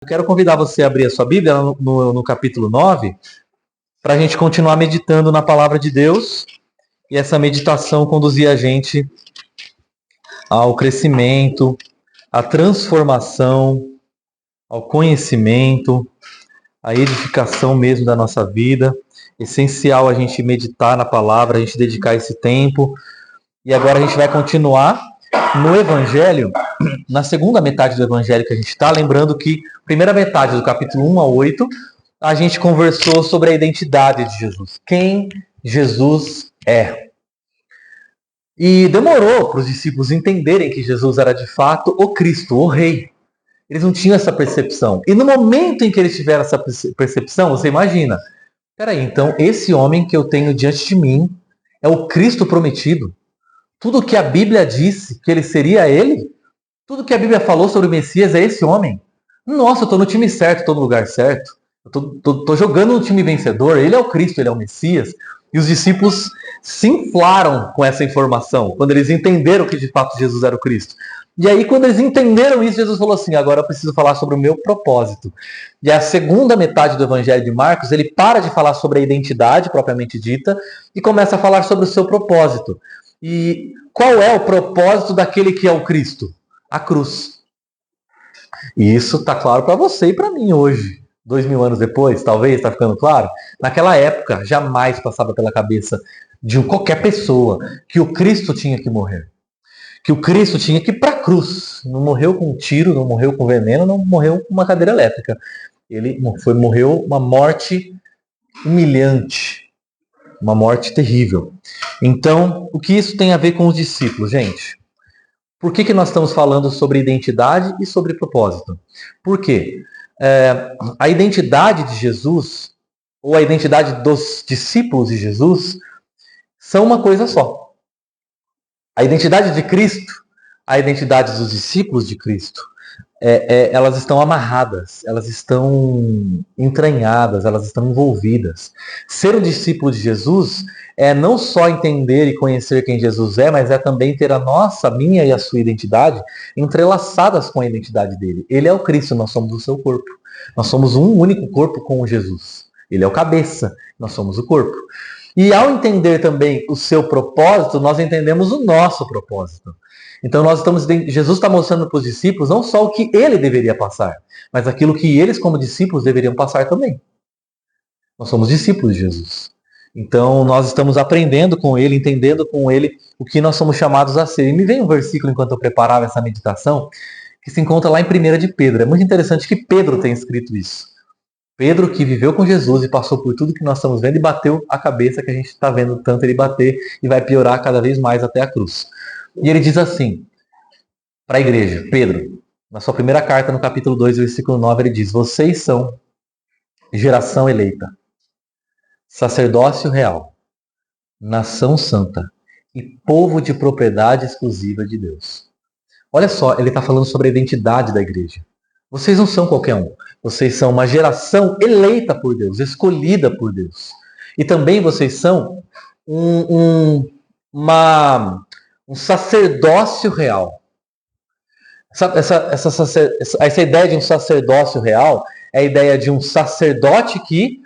Eu quero convidar você a abrir a sua Bíblia no capítulo 9, para a gente continuar meditando na palavra de Deus e essa meditação conduzir a gente ao crescimento, à transformação, ao conhecimento, à edificação mesmo da nossa vida. Essencial a gente meditar na palavra, a gente dedicar esse tempo. E agora a gente vai continuar no Evangelho, na segunda metade do Evangelho que a gente está, lembrando que primeira metade do capítulo 1 a 8, a gente conversou sobre a identidade de Jesus, quem Jesus é. E demorou para os discípulos entenderem que Jesus era de fato o Cristo, o Rei. Eles não tinham essa percepção. E no momento em que eles tiveram essa percepção, você imagina, peraí, então esse homem que eu tenho diante de mim é o Cristo prometido? Tudo que a Bíblia disse que ele seria ele? Tudo que a Bíblia falou sobre o Messias é esse homem? Nossa, eu estou no time certo, estou no lugar certo. Eu estou jogando no time vencedor. Ele é o Cristo, ele é o Messias. E os discípulos se inflaram com essa informação, quando eles entenderam que de fato Jesus era o Cristo. E aí, quando eles entenderam isso, Jesus falou assim, agora eu preciso falar sobre o meu propósito. E a segunda metade do Evangelho de Marcos, ele para de falar sobre a identidade propriamente dita e começa a falar sobre o seu propósito. E qual é o propósito daquele que é o Cristo? A cruz. E isso está claro para você e para mim hoje. 2000 anos depois, talvez, está ficando claro? Naquela época, jamais passava pela cabeça de qualquer pessoa que o Cristo tinha que morrer. Que o Cristo tinha que ir para a cruz. Não morreu com um tiro, não morreu com veneno, não morreu com uma cadeira elétrica. Ele morreu uma morte humilhante. Uma morte terrível. Então, o que isso tem a ver com os discípulos, gente? Por que nós estamos falando sobre identidade e sobre propósito? Por quê? A identidade de Jesus, ou a identidade dos discípulos de Jesus, são uma coisa só. A identidade de Cristo, a identidade dos discípulos de Cristo, elas estão amarradas, elas estão entranhadas, elas estão envolvidas. Ser um discípulo de Jesus é não só entender e conhecer quem Jesus é, mas é também ter a nossa, a minha e a sua identidade entrelaçadas com a identidade dele. Ele é o Cristo, nós somos o seu corpo. Nós somos um único corpo com Jesus. Ele é o cabeça, nós somos o corpo. E ao entender também o seu propósito, nós entendemos o nosso propósito. Então Jesus está mostrando para os discípulos não só o que ele deveria passar, mas aquilo que eles como discípulos deveriam passar também. Nós somos discípulos de Jesus. Então nós estamos aprendendo com ele, entendendo com ele o que nós somos chamados a ser. E me veio um versículo enquanto eu preparava essa meditação, que se encontra lá em 1 de Pedro. É muito interessante que Pedro tenha escrito isso. Pedro que viveu com Jesus e passou por tudo que nós estamos vendo e bateu a cabeça que a gente está vendo tanto ele bater e vai piorar cada vez mais até a cruz. E ele diz assim, para a igreja, Pedro, na sua primeira carta, no capítulo 2, versículo 9, ele diz, vocês são geração eleita, sacerdócio real, nação santa e povo de propriedade exclusiva de Deus. Olha só, ele está falando sobre a identidade da igreja. Vocês não são qualquer um. Vocês são uma geração eleita por Deus, escolhida por Deus. E também vocês são um sacerdócio real. Essa ideia de um sacerdócio real é a ideia de um sacerdote que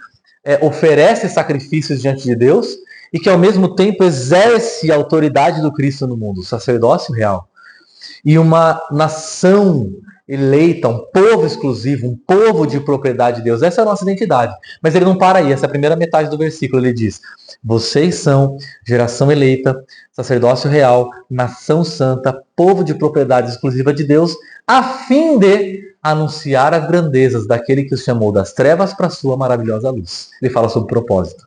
oferece sacrifícios diante de Deus e que ao mesmo tempo exerce a autoridade do Cristo no mundo, o sacerdócio real. E uma nação eleita, um povo exclusivo, um povo de propriedade de Deus. Essa é a nossa identidade. Mas ele não para aí, essa é a primeira metade do versículo. Ele diz, vocês são geração eleita, sacerdócio real, nação santa, povo de propriedade exclusiva de Deus, a fim de anunciar as grandezas daquele que os chamou das trevas para a sua maravilhosa luz. Ele fala sobre propósito.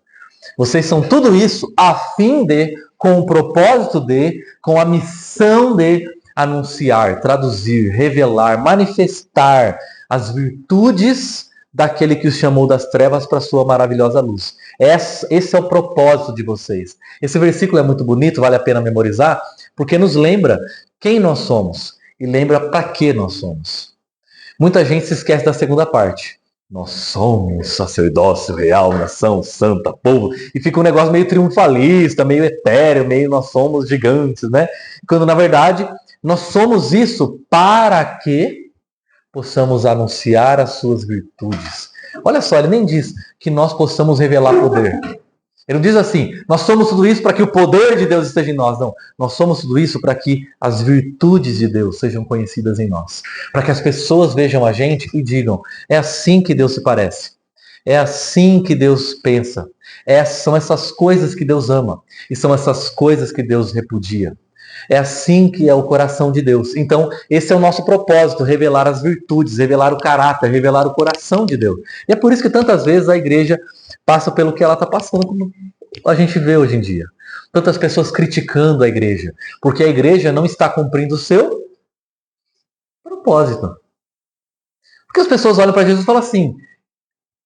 Vocês são tudo isso a fim de, com o propósito de, com a missão de anunciar, traduzir, revelar, manifestar as virtudes daquele que os chamou das trevas para a sua maravilhosa luz. Esse é o propósito de vocês. Esse versículo é muito bonito, vale a pena memorizar, porque nos lembra quem nós somos e lembra para que nós somos. Muita gente se esquece da segunda parte. Nós somos sacerdócio real, nação santa, povo. E fica um negócio meio triunfalista, meio etéreo, meio nós somos gigantes, né? Quando, na verdade, nós somos isso para quê? possamos anunciar as suas virtudes. Olha só, ele nem diz que nós possamos revelar poder. Ele não diz assim, nós somos tudo isso para que o poder de Deus esteja em nós. Não, nós somos tudo isso para que as virtudes de Deus sejam conhecidas em nós. Para que as pessoas vejam a gente e digam, é assim que Deus se parece. É assim que Deus pensa. São essas coisas que Deus ama. E são essas coisas que Deus repudia. É assim que é o coração de Deus. Então, esse é o nosso propósito, revelar as virtudes, revelar o caráter, revelar o coração de Deus. E é por isso que tantas vezes a igreja passa pelo que ela está passando, como a gente vê hoje em dia. Tantas pessoas criticando a igreja, porque a igreja não está cumprindo o seu propósito. Porque as pessoas olham para Jesus e falam assim,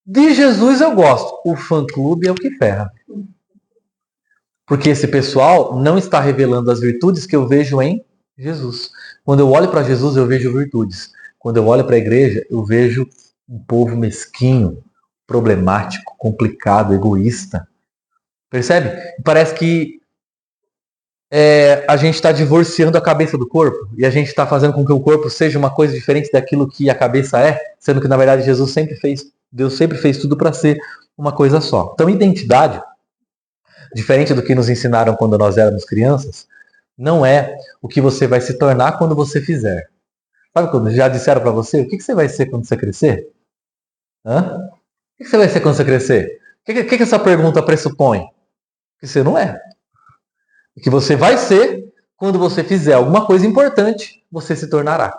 de Jesus eu gosto, o fã-clube é o que ferra. Porque esse pessoal não está revelando as virtudes que eu vejo em Jesus. Quando eu olho para Jesus, eu vejo virtudes. Quando eu olho para a igreja, eu vejo um povo mesquinho, problemático, complicado, egoísta. Percebe? Parece que a gente está divorciando a cabeça do corpo e a gente está fazendo com que o corpo seja uma coisa diferente daquilo que a cabeça é, sendo que, na verdade, Deus sempre fez tudo para ser uma coisa só. Então, identidade, diferente do que nos ensinaram quando nós éramos crianças, não é o que você vai se tornar quando você fizer. Sabe quando já disseram para você? O que você vai ser quando você crescer? Hã? O que você vai ser quando você crescer? O que essa pergunta pressupõe? Que você não é. O que você vai ser quando você fizer alguma coisa importante, você se tornará.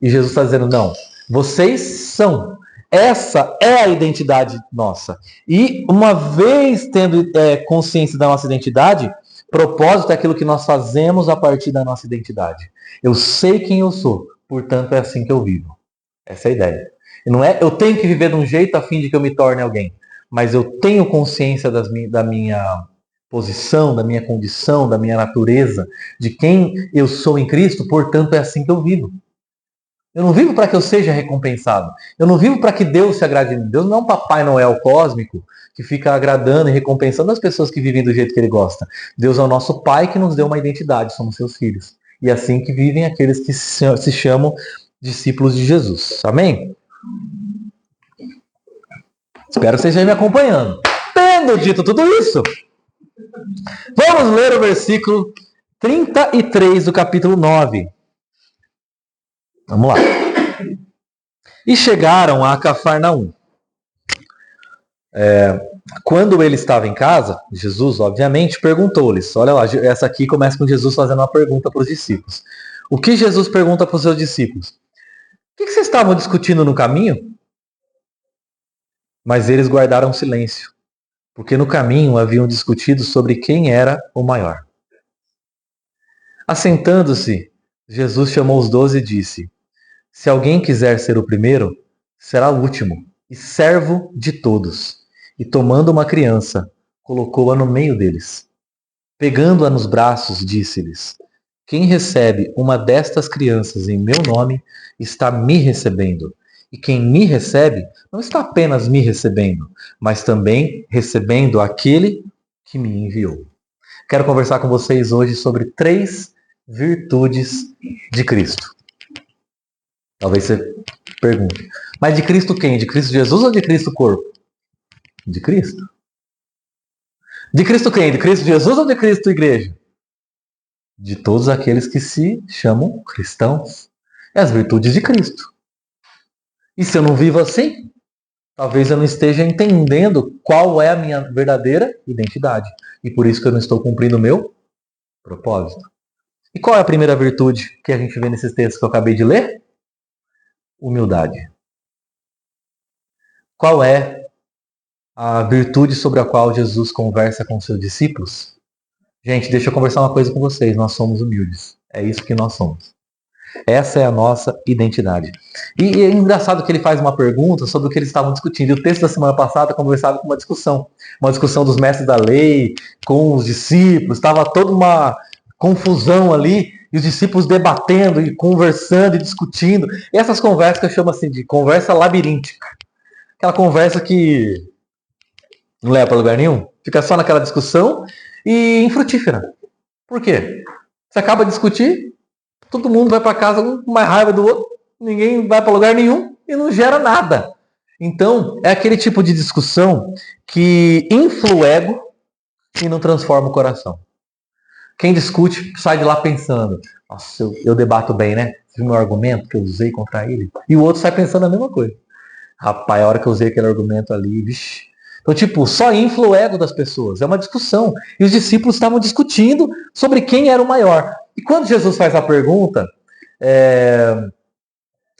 E Jesus está dizendo, não, vocês são. Essa é a identidade nossa. E uma vez tendo consciência da nossa identidade, propósito é aquilo que nós fazemos a partir da nossa identidade. Eu sei quem eu sou, portanto é assim que eu vivo. Essa é a ideia. E não é eu tenho que viver de um jeito a fim de que eu me torne alguém, mas eu tenho consciência da minha posição, da minha condição, da minha natureza, de quem eu sou em Cristo, portanto é assim que eu vivo. Eu não vivo para que eu seja recompensado. Eu não vivo para que Deus se agrade em mim. Deus não é um Papai Noel cósmico que fica agradando e recompensando as pessoas que vivem do jeito que Ele gosta. Deus é o nosso Pai que nos deu uma identidade, somos seus filhos. E é assim que vivem aqueles que se chamam discípulos de Jesus. Amém? Espero que vocês estejam me acompanhando. Tendo dito tudo isso, vamos ler o versículo 33 do capítulo 9. Vamos lá. E chegaram a Cafarnaum. Quando ele estava em casa, Jesus, obviamente, perguntou-lhes. Olha lá, essa aqui começa com Jesus fazendo uma pergunta para os discípulos. O que Jesus pergunta para os seus discípulos? O que vocês estavam discutindo no caminho? Mas eles guardaram silêncio, porque no caminho haviam discutido sobre quem era o maior. Assentando-se, Jesus chamou os 12 e disse: se alguém quiser ser o primeiro, será o último e servo de todos. E tomando uma criança, colocou-a no meio deles. Pegando-a nos braços, disse-lhes: quem recebe uma destas crianças em meu nome, está me recebendo. E quem me recebe, não está apenas me recebendo, mas também recebendo aquele que me enviou. Quero conversar com vocês hoje sobre 3 virtudes de Cristo. Talvez você pergunte, mas de Cristo quem? De Cristo Jesus ou de Cristo corpo? De Cristo. De Cristo quem? De Cristo Jesus ou de Cristo igreja? De todos aqueles que se chamam cristãos. É as virtudes de Cristo. E se eu não vivo assim, talvez eu não esteja entendendo qual é a minha verdadeira identidade. E por isso que eu não estou cumprindo o meu propósito. E qual é a primeira virtude que a gente vê nesses textos que eu acabei de ler? Humildade. Qual é a virtude sobre a qual Jesus conversa com seus discípulos? Gente, deixa eu conversar uma coisa com vocês. Nós somos humildes. É isso que nós somos. Essa é a nossa identidade. E é engraçado que ele faz uma pergunta sobre o que eles estavam discutindo. E o texto da semana passada conversava com uma discussão dos mestres da lei com os discípulos. Estava toda uma confusão ali, e os discípulos debatendo e conversando e discutindo. E essas conversas que eu chamo assim de conversa labiríntica. Aquela conversa que não leva para lugar nenhum, fica só naquela discussão e infrutífera. Por quê? Você acaba de discutir, todo mundo vai para casa com mais raiva do outro, ninguém vai para lugar nenhum e não gera nada. Então, é aquele tipo de discussão que infla o ego e não transforma o coração. Quem discute sai de lá pensando, nossa, eu debato bem, né? Esse meu argumento que eu usei contra ele. E o outro sai pensando a mesma coisa. Rapaz, a hora que eu usei aquele argumento ali, vixi. Então, tipo, só infla o ego das pessoas. É uma discussão. E os discípulos estavam discutindo sobre quem era o maior. E quando Jesus faz a pergunta,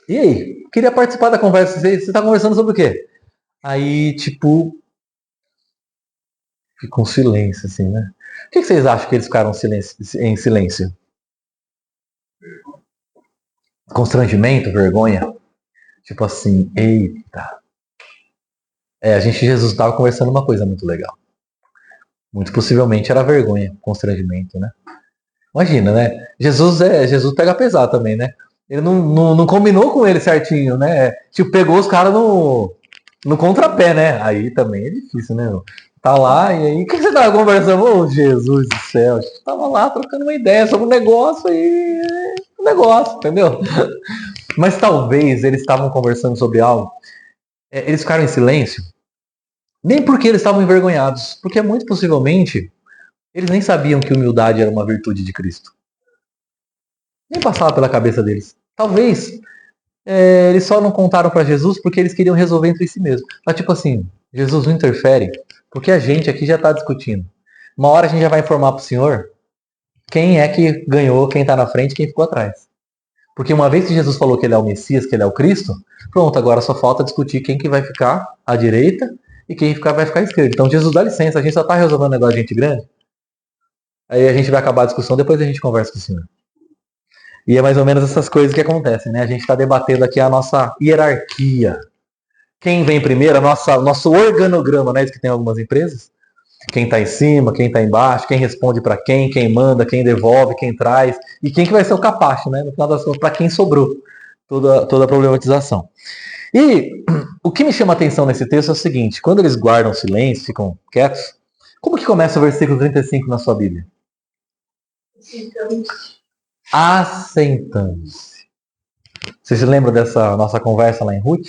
e aí, queria participar da conversa, você está conversando sobre o quê? Aí, tipo, fica um silêncio, assim, né? Por que vocês acham que eles ficaram em silêncio? Constrangimento, vergonha? Tipo assim, eita. A gente e Jesus estava conversando uma coisa muito legal. Muito possivelmente era vergonha, constrangimento, né? Imagina, né? Jesus pega pesado também, né? Ele não combinou com ele certinho, né? Tipo, pegou os caras no contrapé, né? Aí também é difícil, né? Tá lá, e aí, o que você tava conversando? Ô, Jesus do céu, a gente tava lá trocando uma ideia sobre um negócio aí. Um negócio, entendeu? Mas talvez eles estavam conversando sobre algo. Eles ficaram em silêncio, nem porque eles estavam envergonhados, porque muito possivelmente eles nem sabiam que humildade era uma virtude de Cristo. Nem passava pela cabeça deles. Talvez eles só não contaram para Jesus porque eles queriam resolver entre si mesmos. Mas tipo assim, Jesus não interfere, porque a gente aqui já está discutindo. Uma hora a gente já vai informar para o Senhor quem é que ganhou, quem está na frente, quem ficou atrás. Porque uma vez que Jesus falou que ele é o Messias, que ele é o Cristo, pronto, agora só falta discutir quem que vai ficar à direita e quem vai ficar à esquerda. Então Jesus dá licença, a gente só está resolvendo um negócio de gente grande. Aí a gente vai acabar a discussão, depois a gente conversa com o Senhor. E é mais ou menos essas coisas que acontecem, né? A gente está debatendo aqui a nossa hierarquia. Quem vem primeiro, nosso organograma, né? Isso que tem algumas empresas. Quem está em cima, quem está embaixo, quem responde para quem manda, quem devolve, quem traz. E quem que vai ser o capacho, né? No final das contas, para quem sobrou toda a problematização. E o que me chama a atenção nesse texto é o seguinte: quando eles guardam silêncio, ficam quietos, como que começa o versículo 35 na sua Bíblia? Assentando-se. Vocês se lembram dessa nossa conversa lá em Ruth?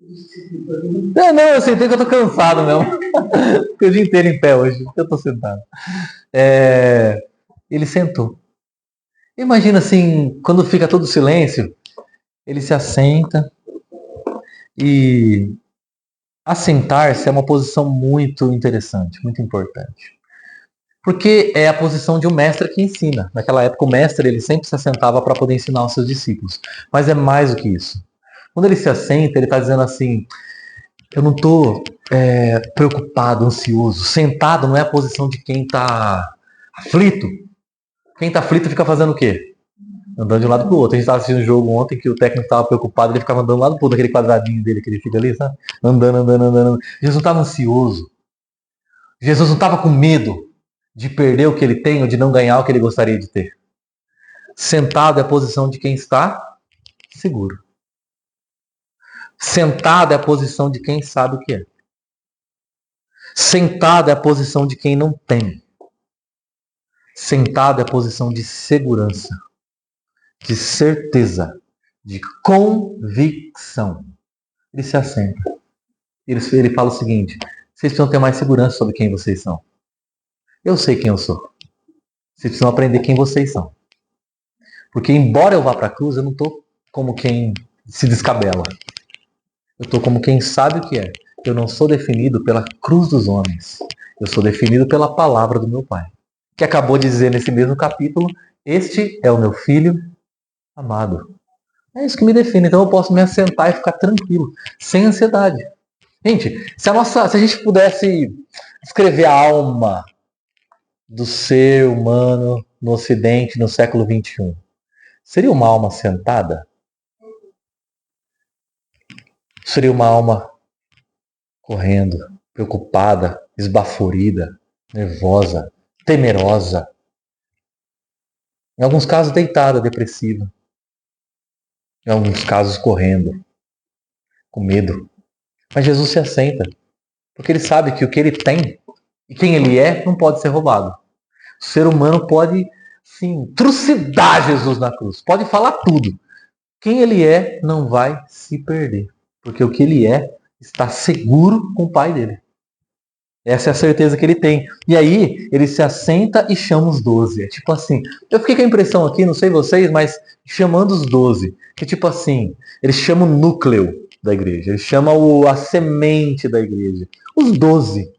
Não, eu sentei que eu tô cansado mesmo. Fiquei o dia inteiro em pé hoje. Eu tô sentado. Ele sentou. Imagina assim, quando fica todo silêncio, ele se assenta. E assentar-se é uma posição muito interessante, muito importante. Porque é a posição de um mestre que ensina. Naquela época, o mestre ele sempre se assentava para poder ensinar os seus discípulos. Mas é mais do que isso. Quando ele se assenta, ele está dizendo assim: eu não estou preocupado, ansioso. Sentado não é a posição de quem está aflito. Quem está aflito fica fazendo o quê? Andando de um lado para o outro. A gente estava assistindo um jogo ontem que o técnico estava preocupado, ele ficava andando de um lado para o outro, aquele quadradinho dele que ele fica ali, sabe? Andando. Jesus não estava ansioso. Jesus não estava com medo de perder o que ele tem ou de não ganhar o que ele gostaria de ter. Sentado é a posição de quem está seguro. Sentado é a posição de quem sabe o que é. Sentado é a posição de quem não tem. Sentado é a posição de segurança, de certeza, de convicção. Ele se assenta. Ele fala o seguinte: vocês precisam ter mais segurança sobre quem vocês são. Eu sei quem eu sou. Vocês precisam aprender quem vocês são. Porque embora eu vá para a cruz, eu não estou como quem se descabela. Eu estou como quem sabe o que é. Eu não sou definido pela cruz dos homens. Eu sou definido pela palavra do meu Pai. Que acabou de dizer nesse mesmo capítulo: este é o meu filho amado. É isso que me define. Então eu posso me assentar e ficar tranquilo, sem ansiedade. Gente, se a gente pudesse escrever a alma do ser humano no Ocidente no século XXI, seria uma alma sentada? Seria uma alma correndo, preocupada, esbaforida, nervosa, temerosa. Em alguns casos deitada, depressiva. Em alguns casos correndo, com medo. Mas Jesus se assenta, porque ele sabe que o que ele tem e quem ele é não pode ser roubado. O ser humano pode, sim, trucidar Jesus na cruz. Pode falar tudo. Quem ele é não vai se perder, porque o que ele é está seguro com o Pai dele. Essa é a certeza que ele tem. E aí, ele se assenta e chama os 12. É tipo assim, eu fiquei com a impressão aqui, não sei vocês, mas chamando os 12. Que tipo assim, ele chama o núcleo da igreja, ele chama a semente da igreja. Os 12.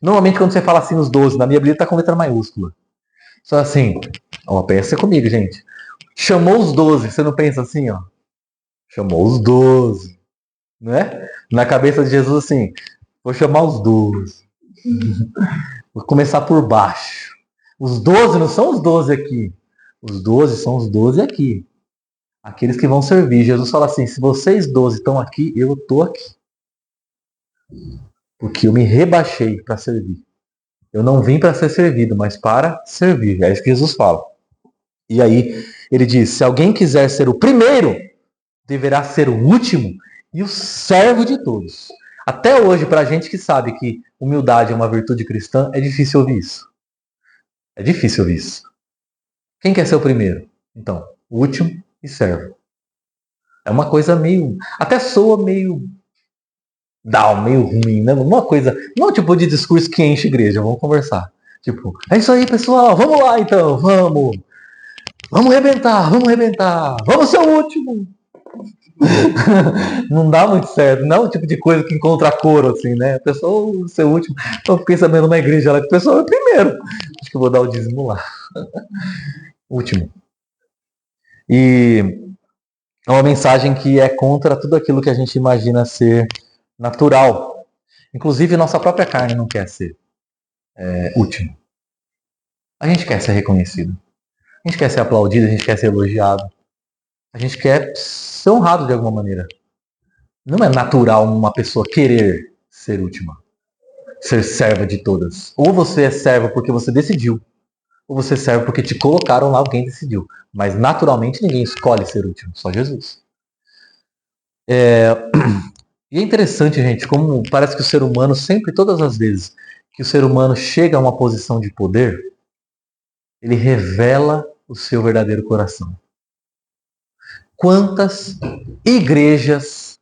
Normalmente quando você fala assim, os 12, na minha Bíblia está com letra maiúscula. Só assim, ó, pensa comigo, gente. Chamou os 12, você não pensa assim, ó. Chamou os 12, né? Na cabeça de Jesus assim, vou chamar os 12. Vou começar por baixo. Os 12 não são os 12 aqui. Os 12 são os 12 aqui. Aqueles que vão servir. Jesus fala assim, se vocês 12 estão aqui, eu estou aqui. Porque eu me rebaixei para servir. Eu não vim para ser servido, mas para servir. É isso que Jesus fala. E aí ele diz, se alguém quiser ser o primeiro, deverá ser o último e o servo de todos. Até hoje, para a gente que sabe que humildade é uma virtude cristã, é difícil ouvir isso. É difícil ouvir isso. Quem quer ser o primeiro? Então, o último e servo. É uma coisa meio... Até soa meio down, meio ruim, né? Uma coisa... Não é o tipo de discurso que enche igreja, vamos conversar. Tipo, é isso aí, pessoal, vamos lá então, vamos. Vamos arrebentar, vamos ser o último. Não dá muito certo, não é o tipo de coisa que encontra coro, assim, né? A pessoa ser o último. Eu fiquei sabendo numa igreja lá que o pessoal é o primeiro. Acho que eu vou dar o dízimo lá. Último. E é uma mensagem que é contra tudo aquilo que a gente imagina ser natural. Inclusive, nossa própria carne não quer ser último. A gente quer ser reconhecido. A gente quer ser aplaudido, a gente quer ser elogiado. A gente quer ser honrado de alguma maneira. Não é natural uma pessoa querer ser última, ser serva de todas. Ou você é servo porque você decidiu, ou você é servo porque te colocaram lá, alguém decidiu. Mas naturalmente ninguém escolhe ser último, só Jesus. E é interessante, gente, como parece que o ser humano, sempre, todas as vezes que o ser humano chega a uma posição de poder, ele revela o seu verdadeiro coração. Quantas igrejas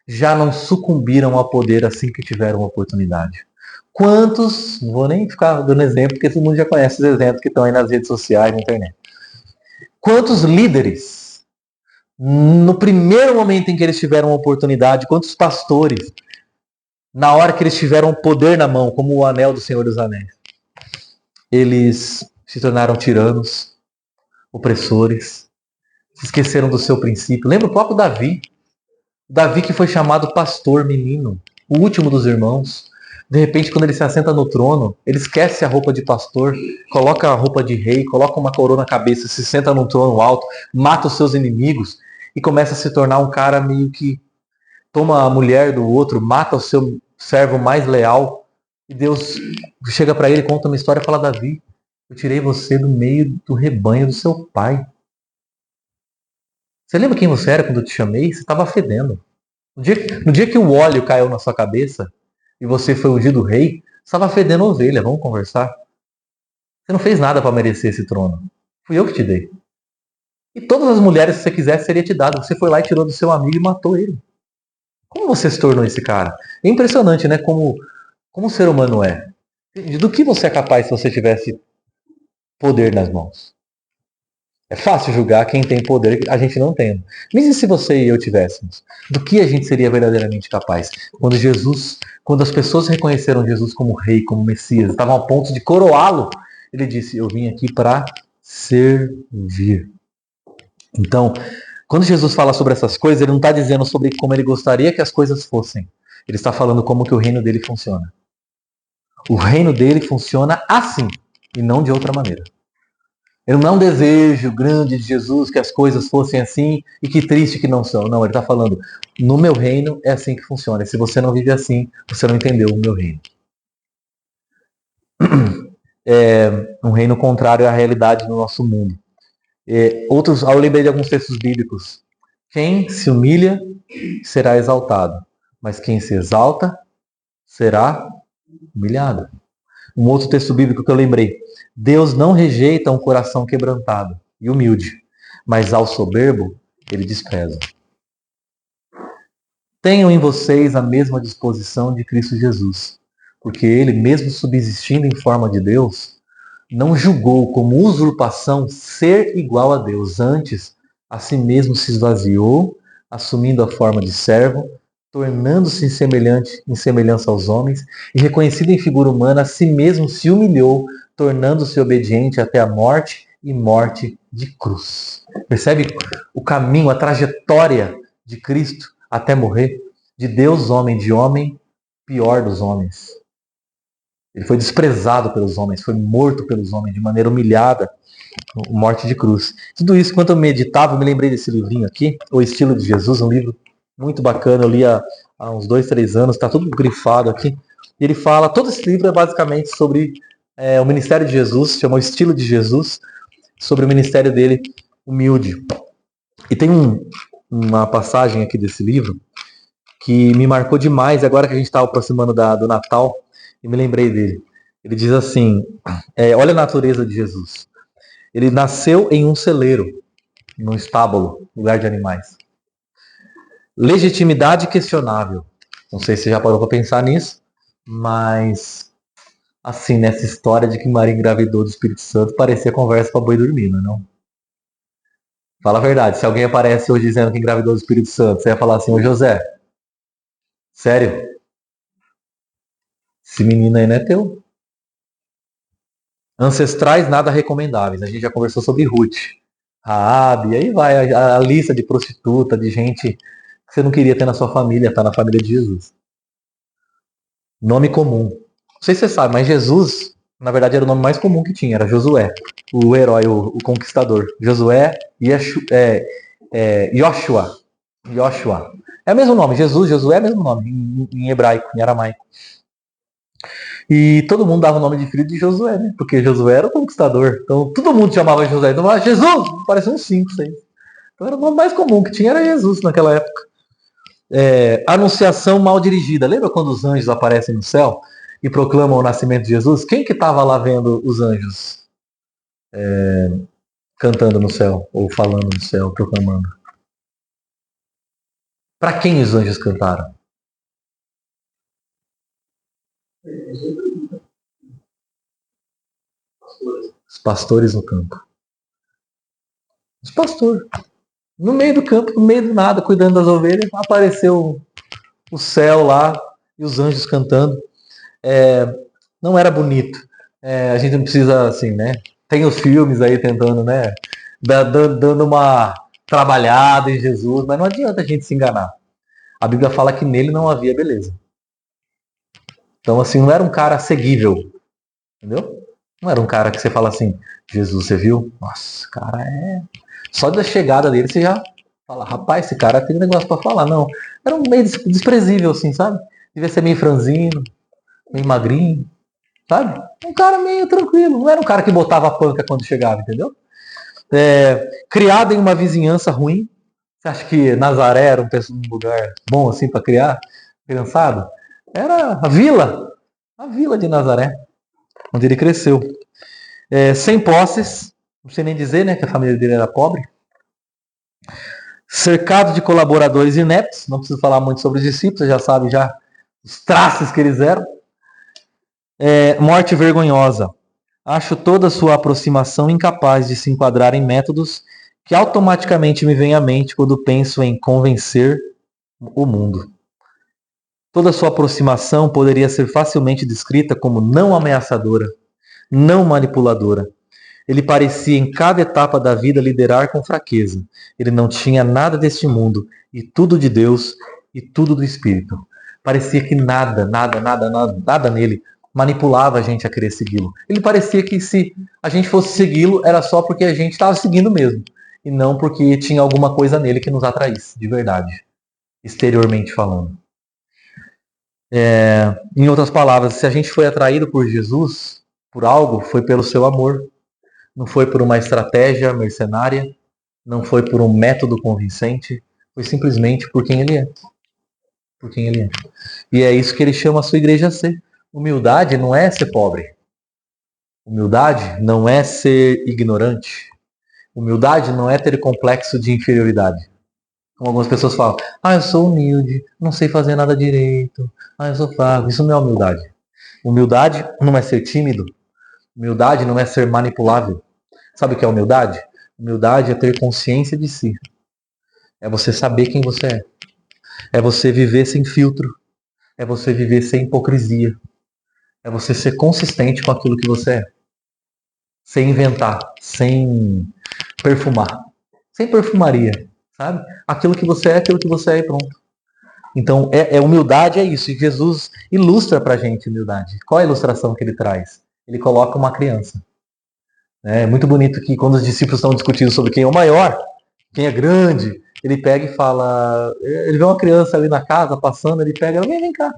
já não sucumbiram ao poder assim que tiveram a oportunidade? Quantos, não vou nem ficar dando exemplo, porque todo mundo já conhece os exemplos que estão aí nas redes sociais, na internet. Quantos líderes, no primeiro momento em que eles tiveram a oportunidade, quantos pastores, na hora que eles tiveram o poder na mão, como o anel do Senhor dos Anéis, eles se tornaram tiranos, opressores, se esqueceram do seu princípio. Lembra o próprio Davi? Davi que foi chamado pastor menino, o último dos irmãos. De repente, quando ele se assenta no trono, ele esquece a roupa de pastor, coloca a roupa de rei, coloca uma coroa na cabeça, se senta num trono alto, mata os seus inimigos e começa a se tornar um cara meio que toma a mulher do outro, mata o seu servo mais leal. E Deus chega para ele, conta uma história e fala, Davi, eu tirei você do meio do rebanho do seu pai. Você lembra quem você era quando eu te chamei? Você estava fedendo. No dia que o óleo caiu na sua cabeça e você foi ungido rei, você estava fedendo ovelha. Vamos conversar? Você não fez nada para merecer esse trono. Fui eu que te dei. E todas as mulheres que você quisesse seria te dado. Você foi lá e tirou do seu amigo e matou ele. Como você se tornou esse cara? É impressionante, né? Como o ser humano é. Do que você é capaz se você tivesse poder nas mãos? É fácil julgar quem tem poder, a gente não tem. Mas e se você e eu tivéssemos? Do que a gente seria verdadeiramente capaz? Quando as pessoas reconheceram Jesus como rei, como Messias, estavam a ponto de coroá-lo, ele disse, eu vim aqui para servir. Então, quando Jesus fala sobre essas coisas, ele não está dizendo sobre como ele gostaria que as coisas fossem. Ele está falando como que o reino dele funciona. O reino dele funciona assim, e não de outra maneira. Ele não é um desejo grande de Jesus que as coisas fossem assim e que triste que não são. Não, ele está falando, no meu reino é assim que funciona. E se você não vive assim, você não entendeu o meu reino. É um reino contrário à realidade do nosso mundo. Eu lembrei de alguns textos bíblicos. Quem se humilha será exaltado, mas quem se exalta será humilhado. Um outro texto bíblico que eu lembrei. Deus não rejeita um coração quebrantado e humilde, mas ao soberbo ele despreza. Tenham em vocês a mesma disposição de Cristo Jesus, porque ele, mesmo subsistindo em forma de Deus, não julgou como usurpação ser igual a Deus. Antes, a si mesmo se esvaziou, assumindo a forma de servo, tornando-se semelhante em semelhança aos homens, e reconhecido em figura humana, a si mesmo se humilhou, tornando-se obediente até a morte e morte de cruz. Percebe o caminho, a trajetória de Cristo até morrer? De Deus, homem, de homem, pior dos homens. Ele foi desprezado pelos homens, foi morto pelos homens de maneira humilhada, morte de cruz. Tudo isso, enquanto eu meditava, eu me lembrei desse livrinho aqui, O Estilo de Jesus, um livro muito bacana, eu li há uns 2, 3 anos, está tudo grifado aqui. E ele fala, todo esse livro é basicamente sobre o ministério de Jesus, chama O Estilo de Jesus, sobre o ministério dele humilde. E tem uma passagem aqui desse livro que me marcou demais, agora que a gente está aproximando do Natal, e me lembrei dele. Ele diz assim, olha a natureza de Jesus. Ele nasceu em um celeiro, num estábulo, lugar de animais. Legitimidade questionável. Não sei se você já parou para pensar nisso, mas assim, nessa história de que Maria engravidou do Espírito Santo, parecia conversa para boi dormir, não? Fala a verdade, se alguém aparece hoje dizendo que engravidou do Espírito Santo, você ia falar assim, ô José, sério? Esse menino aí não é teu? Ancestrais nada recomendáveis. A gente já conversou sobre Ruth, Raabe, aí vai a lista de prostituta, de gente que você não queria ter na sua família, tá na família de Jesus. Nome comum. Não sei se você sabe, mas Jesus, na verdade, era o nome mais comum que tinha, era Josué, o herói, o conquistador. Josué, Yoshua. Yoshua. É o mesmo nome, Jesus, Josué é o mesmo nome, em hebraico, em aramaico. E todo mundo dava o nome de filho de Josué, né? Porque Josué era o conquistador. Então todo mundo chamava Josué. Então falava, Jesus! Parecia uns 5, 6. Então era o nome mais comum que tinha, era Jesus naquela época. Anunciação mal dirigida. Lembra quando os anjos aparecem no céu e proclamam o nascimento de Jesus? Quem que estava lá vendo os anjos cantando no céu? Ou falando no céu, proclamando? Para quem os anjos cantaram? Os pastores no campo. Os pastores. No meio do campo, no meio do nada, cuidando das ovelhas, apareceu o céu lá e os anjos cantando. Não era bonito. A gente não precisa, assim, né? Tem os filmes aí tentando, né? Dando uma trabalhada em Jesus, mas não adianta a gente se enganar. A Bíblia fala que nele não havia beleza. Então, assim, não era um cara seguível. Entendeu? Não era um cara que você fala assim, Jesus, você viu? Nossa, cara só da chegada dele você já fala, rapaz, esse cara tem um negócio pra falar. Não, era um meio desprezível, assim, sabe? Devia ser meio franzino, meio magrinho, sabe? Um cara meio tranquilo. Não era um cara que botava a panca quando chegava, entendeu? Criado em uma vizinhança ruim. Você acha que Nazaré era um lugar bom, assim, pra criar criançada? Era a vila de Nazaré, onde ele cresceu. Sem posses, não sei nem dizer, né, que a família dele era pobre. Cercado de colaboradores ineptos, não preciso falar muito sobre os discípulos, já sabe já os traços que eles eram. Morte vergonhosa. Acho toda sua aproximação incapaz de se enquadrar em métodos que automaticamente me vêm à mente quando penso em convencer o mundo. Toda sua aproximação poderia ser facilmente descrita como não ameaçadora, não manipuladora. Ele parecia em cada etapa da vida liderar com fraqueza. Ele não tinha nada deste mundo, e tudo de Deus, e tudo do Espírito. Parecia que nada nele manipulava a gente a querer segui-lo. Ele parecia que se a gente fosse segui-lo, era só porque a gente estava seguindo mesmo, e não porque tinha alguma coisa nele que nos atraísse, de verdade, exteriormente falando. Em outras palavras, se a gente foi atraído por Jesus, por algo, foi pelo seu amor. Não foi por uma estratégia mercenária, não foi por um método convincente, foi simplesmente por quem ele é. Por quem ele é. E é isso que ele chama a sua igreja a ser. Humildade não é ser pobre. Humildade não é ser ignorante. Humildade não é ter complexo de inferioridade. Como algumas pessoas falam, eu sou humilde, não sei fazer nada direito, eu sou fraco. Isso não é humildade. Humildade não é ser tímido. Humildade não é ser manipulável. Sabe o que é humildade? Humildade é ter consciência de si. É você saber quem você é. É você viver sem filtro. É você viver sem hipocrisia. É você ser consistente com aquilo que você é. Sem inventar, sem perfumar. Sem perfumaria, sabe? Aquilo que você é e pronto. Então, humildade é isso. E Jesus ilustra pra gente humildade. Qual é a ilustração que ele traz? Ele coloca uma criança. É muito bonito que quando os discípulos estão discutindo sobre quem é o maior, quem é grande, ele pega e fala... Ele vê uma criança ali na casa passando, ele pega, vem cá.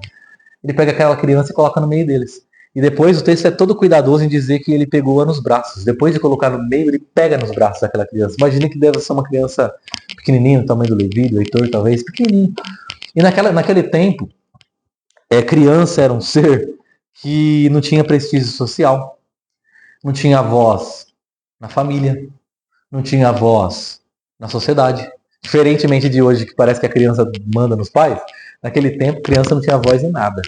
Ele pega aquela criança e coloca no meio deles. E depois o texto é todo cuidadoso em dizer que ele pegou-a nos braços. Depois de colocar no meio, ele pega nos braços daquela criança. Imagine que deve ser uma criança pequenininha, do tamanho do Levi, do Heitor, talvez, pequenininho. E naquele tempo, criança era um ser que não tinha prestígio social, não tinha voz na família, não tinha voz na sociedade. Diferentemente de hoje, que parece que a criança manda nos pais, naquele tempo, criança não tinha voz em nada.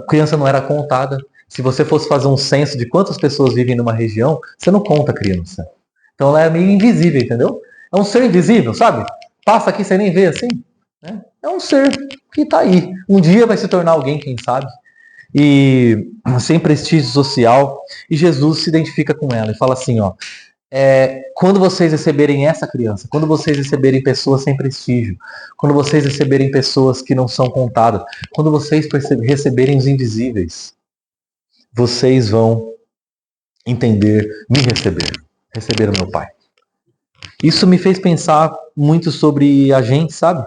Criança não era contada. Se você fosse fazer um censo de quantas pessoas vivem numa região, você não conta criança. Então ela é meio invisível, entendeu? É um ser invisível, sabe? Passa aqui, você nem vê assim. Né? É um ser que está aí. Um dia vai se tornar alguém, quem sabe. E sem prestígio social. E Jesus se identifica com ela e fala assim, quando vocês receberem essa criança, quando vocês receberem pessoas sem prestígio, quando vocês receberem pessoas que não são contadas, quando vocês receberem os invisíveis, vocês vão entender, me receber o meu Pai. Isso me fez pensar muito sobre a gente, sabe?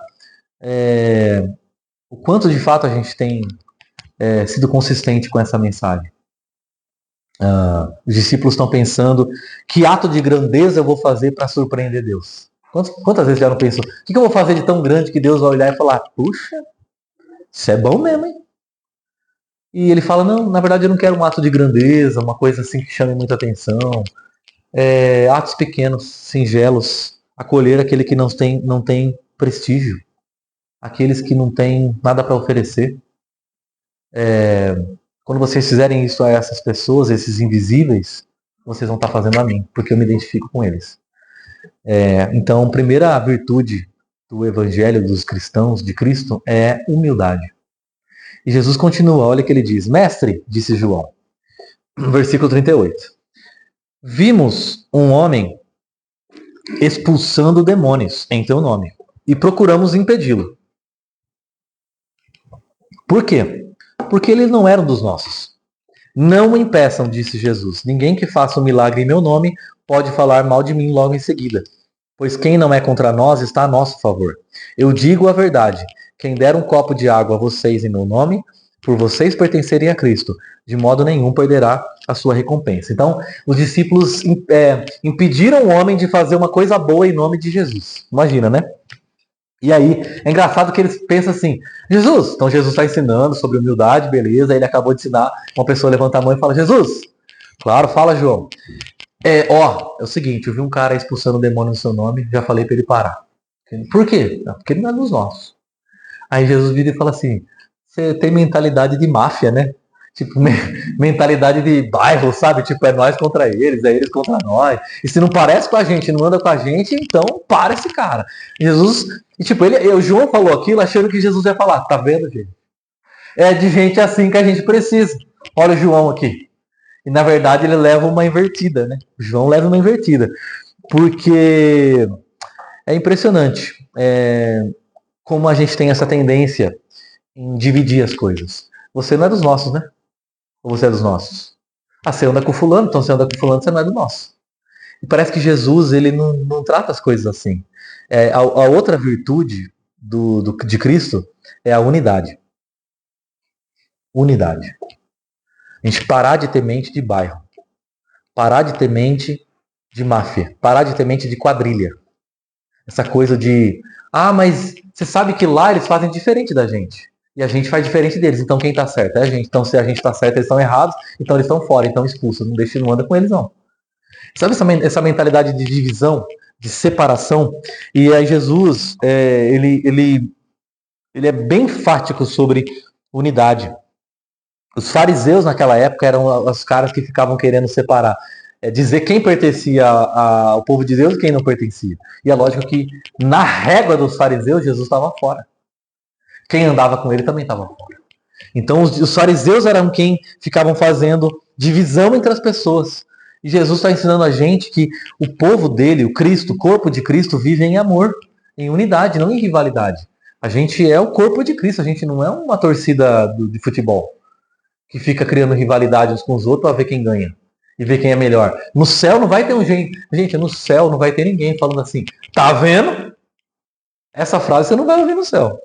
O quanto de fato a gente tem sido consistente com essa mensagem. Os discípulos estão pensando, que ato de grandeza eu vou fazer para surpreender Deus? Quantas vezes já não pensou, o que eu vou fazer de tão grande que Deus vai olhar e falar, puxa, isso é bom mesmo, hein? E ele fala, não, na verdade eu não quero um ato de grandeza, uma coisa assim que chame muita atenção. Atos pequenos, singelos, acolher aquele que não tem prestígio, aqueles que não têm nada para oferecer. Quando vocês fizerem isso a essas pessoas, esses invisíveis, vocês vão estar fazendo a mim, porque eu me identifico com eles. Então, a primeira virtude do evangelho dos cristãos, de Cristo, é humildade. E Jesus continua, olha o que ele diz. Mestre, disse João, versículo 38. Vimos um homem expulsando demônios em teu nome e procuramos impedi-lo. Por quê? Porque eles não eram dos nossos. Não o impeçam, disse Jesus. Ninguém que faça um milagre em meu nome pode falar mal de mim logo em seguida. Pois quem não é contra nós está a nosso favor. Eu digo a verdade. Quem der um copo de água a vocês em meu nome, por vocês pertencerem a Cristo, de modo nenhum perderá a sua recompensa. Então, os discípulos impediram o homem de fazer uma coisa boa em nome de Jesus. Imagina, né? E aí, é engraçado que eles pensam assim, Jesus, então Jesus está ensinando sobre humildade, beleza, ele acabou de ensinar, uma pessoa levanta a mão e fala, Jesus, claro, fala João, é o seguinte, eu vi um cara expulsando o demônio no seu nome, já falei para ele parar. Por quê? Porque ele não é dos nossos. Aí Jesus vira e fala assim, você tem mentalidade de máfia, né? Tipo, mentalidade de bairro, sabe? Tipo, é nós contra eles, é eles contra nós. E se não parece com a gente, não anda com a gente, então para esse cara. Jesus, e tipo, o João falou aquilo achando que Jesus ia falar, tá vendo, gente? É de gente assim que a gente precisa. Olha o João aqui. E na verdade ele leva uma invertida, né? O João leva uma invertida. Porque é impressionante como a gente tem essa tendência em dividir as coisas. Você não é dos nossos, né? Ou você é dos nossos? Você anda com fulano, então você anda com fulano, você não é do nosso. E parece que Jesus, ele não trata as coisas assim. A outra virtude de Cristo é a unidade. Unidade. A gente parar de ter mente de bairro. Parar de ter mente de máfia. Parar de ter mente de quadrilha. Essa coisa de, mas você sabe que lá eles fazem diferente da gente. E a gente faz diferente deles. Então quem está certo é a gente. Então se a gente está certo, eles estão errados. Então eles estão fora, então expulsos. Não anda com eles não. Sabe essa mentalidade de divisão? de separação. E aí Jesus, ele é bem enfático sobre unidade. Os fariseus naquela época eram os caras que ficavam querendo separar, dizer quem pertencia ao povo de Deus e quem não pertencia. E é lógico que na régua dos fariseus, Jesus estava fora. Quem andava com ele também estava fora. Então os fariseus eram quem ficavam fazendo divisão entre as pessoas. E Jesus está ensinando a gente que o povo dele, o Cristo, o corpo de Cristo, vive em amor, em unidade, não em rivalidade. A gente é o corpo de Cristo, a gente não é uma torcida de futebol que fica criando rivalidade uns com os outros para ver quem ganha e ver quem é melhor. No céu não vai ter um gente, no céu não vai ter ninguém falando assim, tá vendo? Essa frase você não vai ouvir no céu.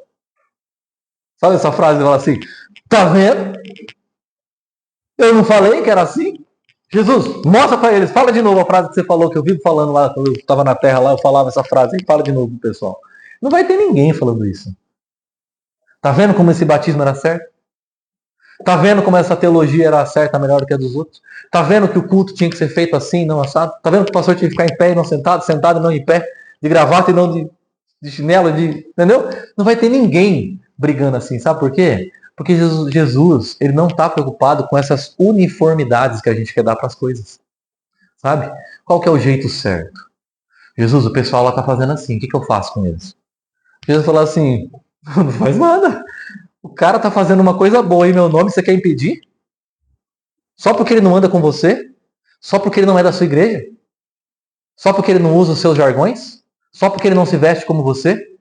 Sabe essa frase que fala assim, tá vendo? Eu não falei que era assim? Jesus, mostra para eles, fala de novo a frase que você falou, que eu vivo falando lá, quando eu estava na terra lá, eu falava essa frase, e fala de novo pro pessoal. Não vai ter ninguém falando isso. Tá vendo como esse batismo era certo? Tá vendo como essa teologia era certa, melhor do que a dos outros? Tá vendo que o culto tinha que ser feito assim, não assado? Tá vendo que o pastor tinha que ficar em pé e não sentado, sentado e não em pé, de gravata e não de chinelo, entendeu? Não vai ter ninguém brigando assim, sabe por quê? Porque Jesus, ele não está preocupado com essas uniformidades que a gente quer dar para as coisas. Sabe? Qual que é o jeito certo? Jesus, o pessoal lá está fazendo assim, o que eu faço com eles? Jesus falou assim, não faz nada. O cara está fazendo uma coisa boa em meu nome, você quer impedir? Só porque ele não anda com você? Só porque ele não é da sua igreja? Só porque ele não usa os seus jargões? Só porque ele não se veste como você?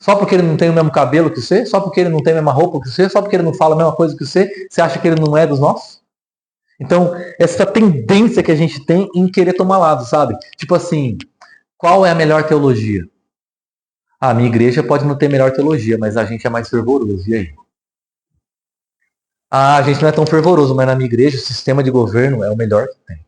Só porque ele não tem o mesmo cabelo que você? Só porque ele não tem a mesma roupa que você? Só porque ele não fala a mesma coisa que você? Você acha que ele não é dos nossos? Então, essa tendência que a gente tem em querer tomar lado, sabe? Tipo assim, qual é a melhor teologia? A minha igreja pode não ter melhor teologia, mas a gente é mais fervoroso. E aí? A gente não é tão fervoroso, mas na minha igreja o sistema de governo é o melhor que tem.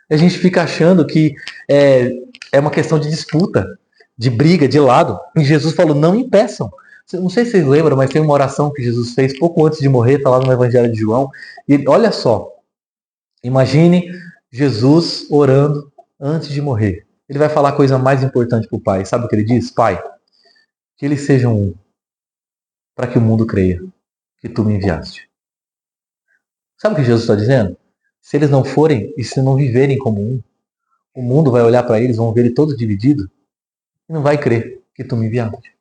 E a gente fica achando que é uma questão de disputa, de briga, de lado. E Jesus falou, não impeçam. Não sei se vocês lembram, mas tem uma oração que Jesus fez pouco antes de morrer, está lá no Evangelho de João. E olha só, imagine Jesus orando antes de morrer. Ele vai falar a coisa mais importante para o Pai. Sabe o que ele diz? Pai, que eles sejam um, para que o mundo creia que tu me enviaste. Sabe o que Jesus está dizendo? Se eles não forem e se não viverem como um, o mundo vai olhar para eles, vão ver ele todo dividido e não vai crer que tu me enviaste.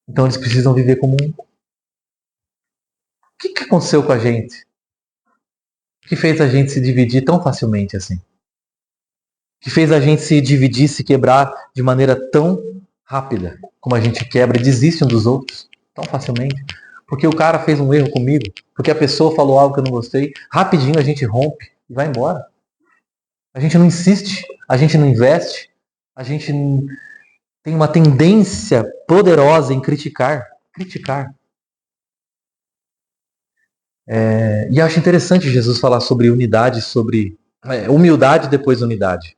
Então eles precisam viver como um. O que aconteceu com a gente? Que fez a gente se dividir tão facilmente assim? Que fez a gente se dividir, se quebrar de maneira tão rápida, como a gente quebra e desiste um dos outros tão facilmente? Porque o cara fez um erro comigo, porque a pessoa falou algo que eu não gostei, rapidinho a gente rompe e vai embora. A gente não insiste, a gente não investe, a gente tem uma tendência poderosa em criticar. E acho interessante Jesus falar sobre unidade, sobre humildade depois unidade.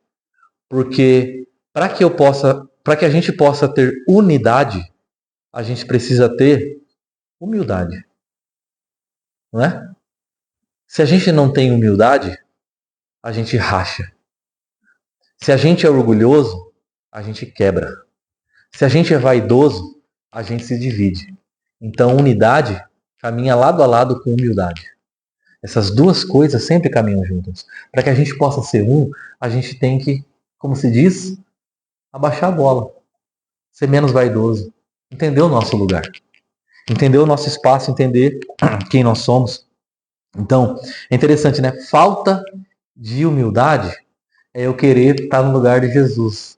Porque para que a gente possa ter unidade, a gente precisa ter humildade. Não é? Se a gente não tem humildade, a gente racha. Se a gente é orgulhoso, a gente quebra. Se a gente é vaidoso, a gente se divide. Então, unidade caminha lado a lado com humildade. Essas duas coisas sempre caminham juntas. Para que a gente possa ser um, a gente tem que, como se diz, abaixar a bola. Ser menos vaidoso. Entender o nosso lugar. Entender o nosso espaço, entender quem nós somos. Então, é interessante, né? Falta de humildade é eu querer estar no lugar de Jesus.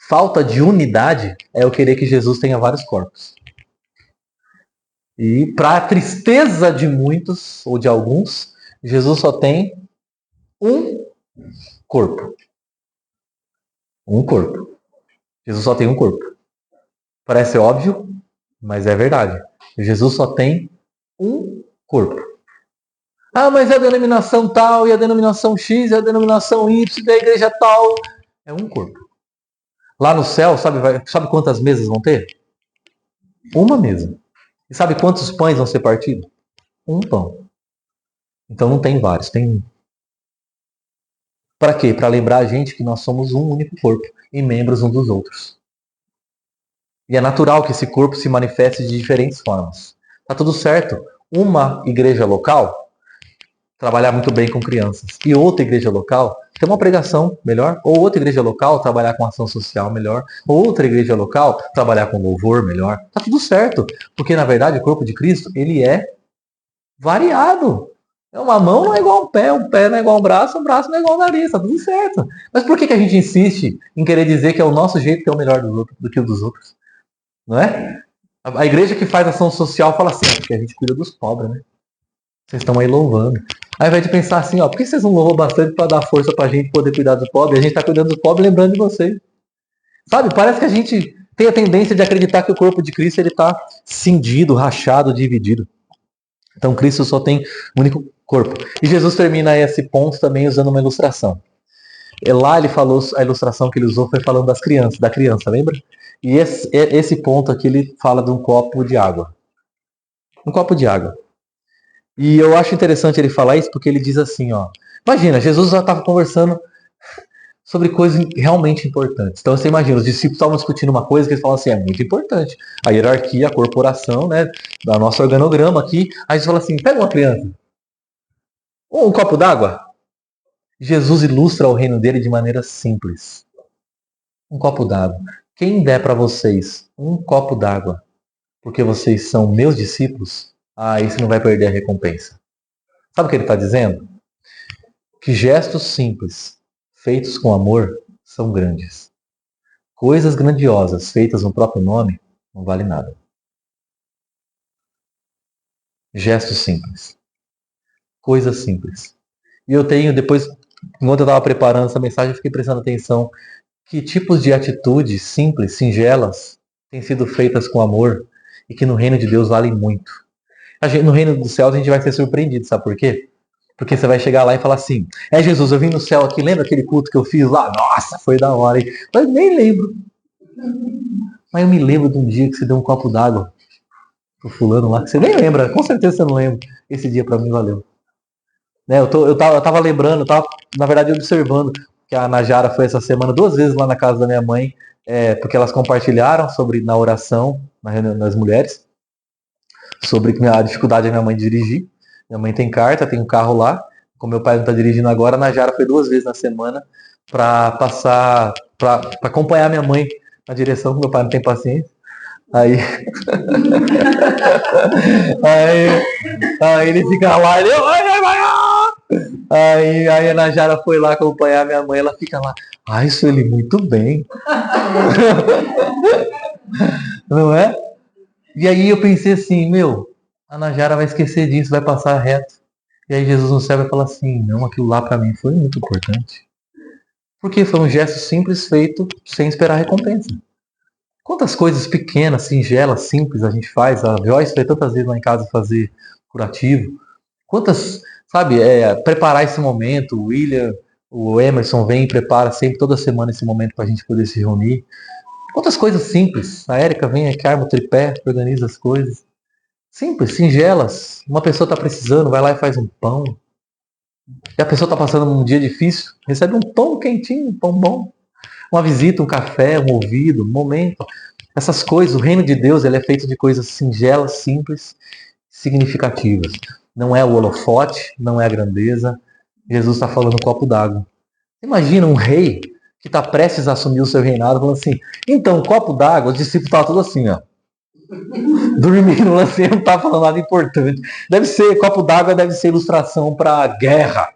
Falta de unidade é eu querer que Jesus tenha vários corpos. E para a tristeza de muitos, ou de alguns, Jesus só tem um corpo. Um corpo. Jesus só tem um corpo. Parece óbvio, mas é verdade. Jesus só tem um corpo. Ah, mas é a denominação tal, e a denominação X, e a denominação Y, da igreja tal. É um corpo. Lá no céu, sabe quantas mesas vão ter? Uma mesa. E sabe quantos pães vão ser partidos? Um pão. Então não tem vários, tem um. Para quê? Para lembrar a gente que nós somos um único corpo e membros uns dos outros. E é natural que esse corpo se manifeste de diferentes formas. Tá tudo certo. Uma igreja local trabalhar muito bem com crianças. E outra igreja local ter uma pregação melhor. Ou outra igreja local trabalhar com ação social melhor. Ou outra igreja local trabalhar com louvor melhor. Tá tudo certo. Porque, na verdade, o corpo de Cristo, ele é variado. Uma mão não é igual a um pé não é igual a um braço não é igual ao nariz. Tá tudo certo. Mas por que a gente insiste em querer dizer que é o nosso jeito que é o melhor do que o dos outros? Não é? A igreja que faz ação social fala assim, porque a gente cuida dos pobres, né? Vocês estão aí louvando. Ao invés de pensar assim, por que vocês não louvam bastante para dar força para a gente poder cuidar dos pobres? A gente está cuidando dos pobres lembrando de vocês. Sabe, parece que a gente tem a tendência de acreditar que o corpo de Cristo está cindido, rachado, dividido. Então Cristo só tem um único corpo. E Jesus termina esse ponto também usando uma ilustração. E lá ele falou, a ilustração que ele usou foi falando da criança, lembra? E esse ponto aqui ele fala de um copo de água. Um copo de água. E eu acho interessante ele falar isso porque ele diz assim, imagina, Jesus já estava conversando sobre coisas realmente importantes. Então você imagina, os discípulos estavam discutindo uma coisa que eles falam assim, é muito importante. A hierarquia, a corporação, né, da nosso organograma aqui. Aí eles falam assim, pega uma criança. Ou um copo d'água. Jesus ilustra o reino dele de maneira simples. Um copo d'água. Quem der para vocês um copo d'água, porque vocês são meus discípulos, esse não vai perder a recompensa. Sabe o que ele está dizendo? Que gestos simples, feitos com amor, são grandes. Coisas grandiosas, feitas no próprio nome, não vale nada. Gestos simples. Coisas simples. E eu tenho, depois, enquanto eu estava preparando essa mensagem, eu fiquei prestando atenção que tipos de atitudes simples, singelas, têm sido feitas com amor e que no reino de Deus valem muito. No reino dos céus a gente vai ser surpreendido, sabe por quê? Porque você vai chegar lá e falar assim, Jesus, eu vim no céu aqui, lembra aquele culto que eu fiz lá? Nossa, foi da hora, hein? Mas nem lembro. Mas eu me lembro de um dia que você deu um copo d'água pro fulano lá, que você nem lembra, com certeza você não lembra. Esse dia pra mim valeu. Né? Eu tava lembrando, na verdade observando que a Najara foi essa semana 2 vezes lá na casa da minha mãe, porque elas compartilharam na oração, nas mulheres, sobre a dificuldade da minha mãe de dirigir. Minha mãe tem carta, tem um carro lá. Como meu pai não está dirigindo agora, a Najara foi 2 vezes na semana para acompanhar minha mãe na direção, que meu pai não tem paciência. Aí ele fica lá, aí a Najara foi lá acompanhar minha mãe, ela fica lá, Sueli, muito bem. Não é? E aí eu pensei assim, a Najara vai esquecer disso, vai passar reto. E aí Jesus no céu vai falar assim, não, aquilo lá para mim foi muito importante. Porque foi um gesto simples feito sem esperar recompensa. Quantas coisas pequenas, singelas, simples a gente faz. A Joyce foi tantas vezes lá em casa fazer curativo. Quantas, sabe, preparar esse momento. O William, o Emerson vem e prepara sempre, toda semana, esse momento para a gente poder se reunir. Quantas coisas simples. A Érica vem aqui, arma o tripé, organiza as coisas. Simples, singelas. Uma pessoa está precisando, vai lá e faz um pão. E a pessoa está passando um dia difícil, recebe um pão quentinho, um pão bom. Uma visita, um café, um ouvido, um momento. Essas coisas, o reino de Deus, ele é feito de coisas singelas, simples, significativas. Não é o holofote, não é a grandeza. Jesus está falando um copo d'água. Imagina um rei que está prestes a assumir o seu reinado, falando assim, então, um copo d'água, os discípulos estavam todos assim, dormindo, assim, não está falando nada importante. Copo d'água deve ser ilustração para guerra,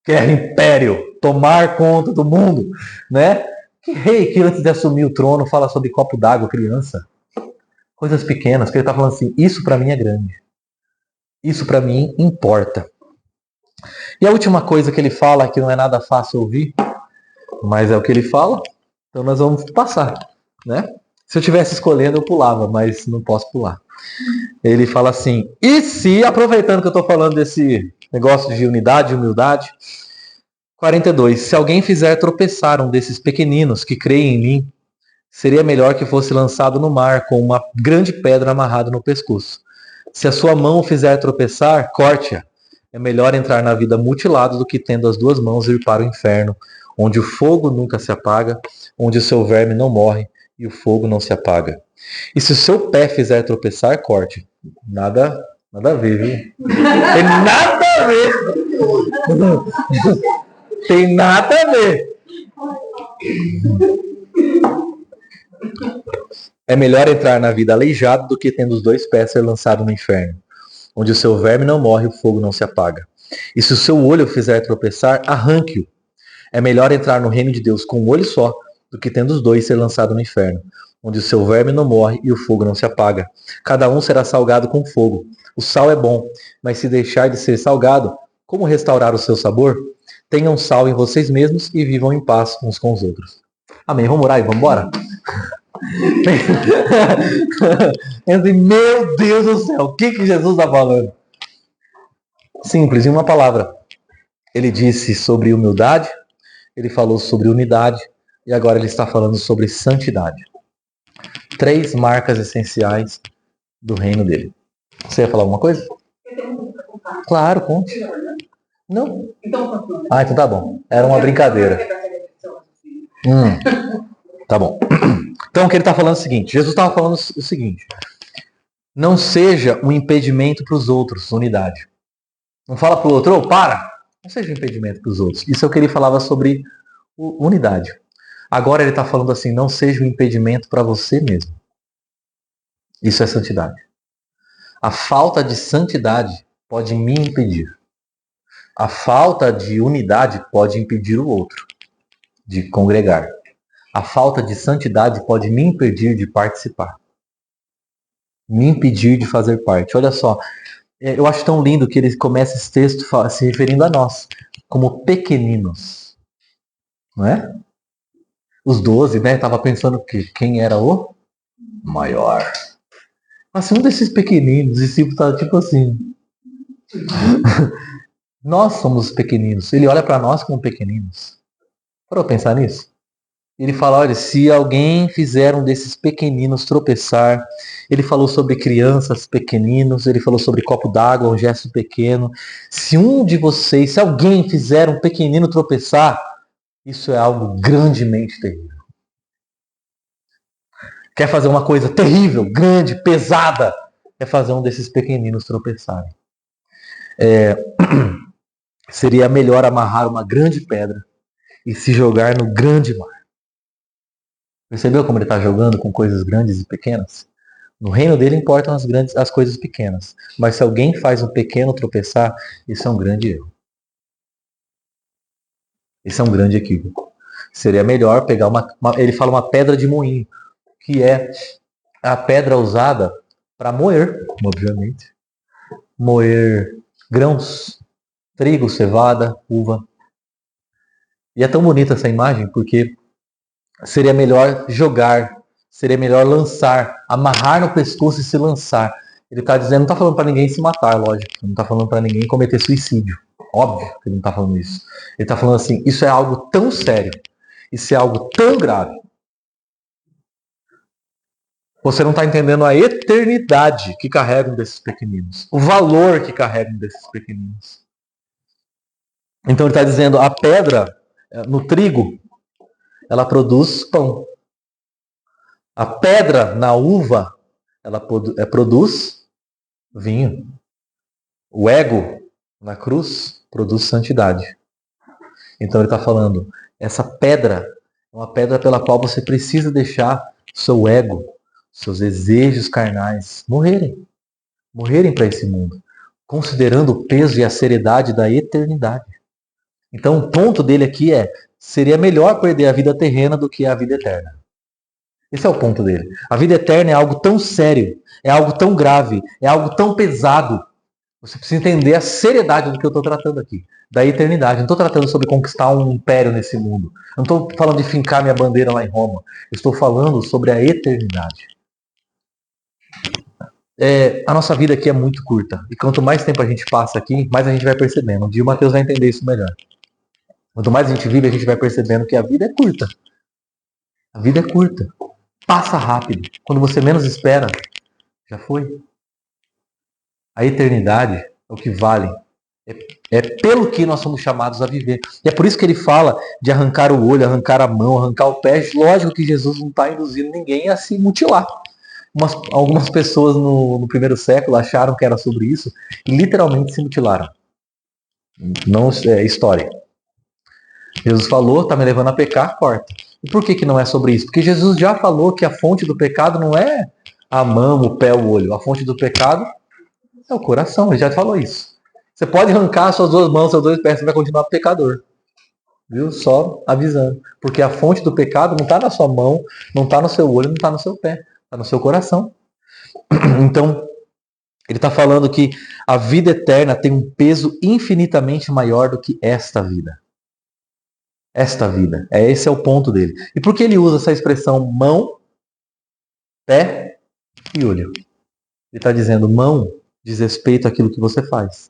império, tomar conta do mundo, né? Que rei que antes de assumir o trono fala sobre copo d'água, criança? Coisas pequenas, que ele está falando assim, isso para mim é grande. Isso para mim importa. E a última coisa que ele fala, que não é nada fácil ouvir, mas é o que ele fala, então nós vamos passar, né? Se eu tivesse escolhendo, eu pulava, mas não posso pular. Ele fala assim, e se, aproveitando que eu estou falando desse negócio de unidade, humildade, 42, se alguém fizer tropeçar um desses pequeninos que creem em mim, seria melhor que fosse lançado no mar com uma grande pedra amarrada no pescoço. Se a sua mão o fizer tropeçar, corte-a. É melhor entrar na vida mutilado do que tendo as duas mãos ir para o inferno, onde o fogo nunca se apaga, onde o seu verme não morre e o fogo não se apaga. E se o seu pé fizer tropeçar, corte. Nada a ver, viu? Tem nada a ver. Tem nada a ver. É melhor entrar na vida aleijado do que tendo os dois pés ser lançado no inferno, onde o seu verme não morre e o fogo não se apaga. E se o seu olho fizer tropeçar, arranque-o. É melhor entrar no reino de Deus com um olho só do que tendo os dois ser lançado no inferno, onde o seu verme não morre e o fogo não se apaga. Cada um será salgado com fogo. O sal é bom, mas se deixar de ser salgado, como restaurar o seu sabor? Tenham sal em vocês mesmos e vivam em paz uns com os outros. Amém. Vamos orar e vamos embora? Meu Deus do céu, o que Jesus está falando? Simples, em uma palavra. Ele disse sobre humildade, ele falou sobre unidade e agora ele está falando sobre santidade. 3 marcas essenciais do reino dele. Você ia falar alguma coisa? Claro, conte. Não. Ah, então tá bom. Era uma brincadeira. Tá bom. Então o que ele está falando é o seguinte. Jesus estava falando o seguinte. Não seja um impedimento para os outros, unidade. Não fala para o outro, ô, para. Não seja um impedimento para os outros. Isso é o que ele falava sobre unidade. Agora ele está falando assim, não seja um impedimento para você mesmo. Isso é santidade. A falta de santidade pode me impedir. A falta de unidade pode impedir o outro de congregar. A falta de santidade pode me impedir de participar. Me impedir de fazer parte. Olha só, eu acho tão lindo que ele começa esse texto se referindo a nós, como pequeninos. Não é? Os 12, né? Tava pensando que quem era o maior. Mas um desses pequeninos, os discípulos estavam tipo assim. Nós somos os pequeninos. Ele olha para nós como pequeninos. Para pensar nisso? Ele fala, olha, se alguém fizer um desses pequeninos tropeçar, ele falou sobre crianças pequeninos, ele falou sobre copo d'água, um gesto pequeno. Se um de vocês, se alguém fizer um pequenino tropeçar, isso é algo grandemente terrível. Quer fazer uma coisa terrível, grande, pesada, é fazer um desses pequeninos tropeçarem. Seria melhor amarrar uma grande pedra e se jogar no grande mar. Percebeu como ele está jogando com coisas grandes e pequenas? No reino dele importam as coisas pequenas. Mas se alguém faz um pequeno tropeçar, isso é um grande erro. Isso é um grande equívoco. Seria melhor pegar ele fala uma pedra de moinho, que é a pedra usada para moer, obviamente. Moer grãos, trigo, cevada, uva. E é tão bonita essa imagem porque seria melhor jogar, seria melhor lançar, amarrar no pescoço e se lançar. Ele está dizendo, não está falando para ninguém se matar, lógico. Não está falando para ninguém cometer suicídio. Óbvio que ele não está falando isso. Ele está falando assim, isso é algo tão sério, isso é algo tão grave. Você não está entendendo a eternidade que carregam desses pequeninos, o valor que carregam desses pequeninos. Então ele está dizendo, a pedra no trigo, ela produz pão. A pedra na uva, ela produz vinho. O ego na cruz produz santidade. Então ele está falando, essa pedra é uma pedra pela qual você precisa deixar seu ego, seus desejos carnais morrerem para esse mundo, considerando o peso e a seriedade da eternidade. Então o ponto dele aqui seria melhor perder a vida terrena do que a vida eterna. Esse é o ponto dele. A vida eterna é algo tão sério, é algo tão grave, é algo tão pesado. Você precisa entender a seriedade do que eu estou tratando aqui, da eternidade. Eu não estou tratando sobre conquistar um império nesse mundo. Eu não estou falando de fincar minha bandeira lá em Roma. Eu estou falando sobre a eternidade. A nossa vida aqui é muito curta. E quanto mais tempo a gente passa aqui, mais a gente vai percebendo. Um dia o Mateus vai entender isso melhor. Quanto mais a gente vive, a gente vai percebendo que a vida é curta. A vida é curta. Passa rápido. Quando você menos espera, já foi. A eternidade é o que vale. É pelo que nós somos chamados a viver. E é por isso que ele fala de arrancar o olho, arrancar a mão, arrancar o pé. Lógico que Jesus não está induzindo ninguém a se mutilar. Algumas pessoas no primeiro século acharam que era sobre isso e literalmente se mutilaram. Não é história. Jesus falou, está me levando a pecar, corta. E por que não é sobre isso? Porque Jesus já falou que a fonte do pecado não é a mão, o pé, o olho. A fonte do pecado é o coração. Ele já falou isso. Você pode arrancar suas duas mãos, seus dois pés, você vai continuar pecador. Viu? Só avisando. Porque a fonte do pecado não está na sua mão, não está no seu olho, não está no seu pé. Está no seu coração. Então, ele está falando que a vida eterna tem um peso infinitamente maior do que esta vida. Esta vida. Esse é o ponto dele. E por que ele usa essa expressão mão, pé e olho? Ele está dizendo mão diz respeito àquilo que você faz.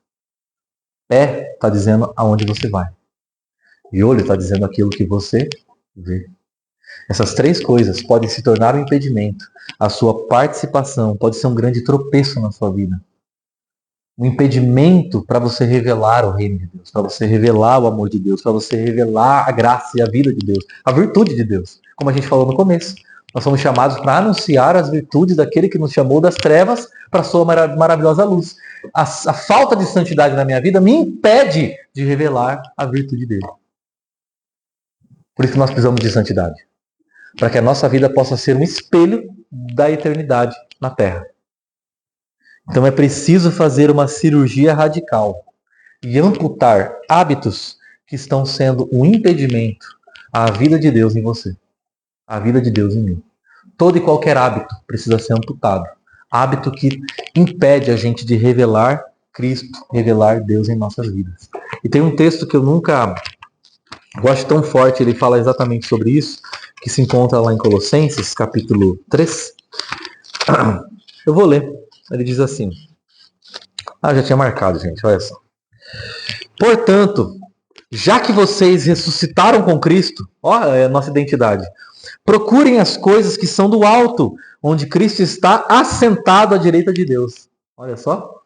Pé está dizendo aonde você vai. E olho está dizendo aquilo que você vê. Essas três coisas podem se tornar um impedimento. A sua participação pode ser um grande tropeço na sua vida. Um impedimento para você revelar o reino de Deus, para você revelar o amor de Deus, para você revelar a graça e a vida de Deus, a virtude de Deus. Como a gente falou no começo, nós somos chamados para anunciar as virtudes daquele que nos chamou das trevas para a sua maravilhosa luz. A falta de santidade na minha vida me impede de revelar a virtude dele. Por isso que nós precisamos de santidade. Para que a nossa vida possa ser um espelho da eternidade na Terra. Então é preciso fazer uma cirurgia radical e amputar hábitos que estão sendo um impedimento à vida de Deus em você, à vida de Deus em mim. Todo e qualquer hábito precisa ser amputado. Hábito que impede a gente de revelar Cristo, revelar Deus em nossas vidas. E tem um texto que eu nunca gosto tão forte, ele fala exatamente sobre isso, que se encontra lá em Colossenses, capítulo 3. Eu vou ler. Ele diz assim. Já tinha marcado, gente, olha só. Portanto, já que vocês ressuscitaram com Cristo, é a nossa identidade, procurem as coisas que são do alto, onde Cristo está assentado à direita de Deus. Olha só.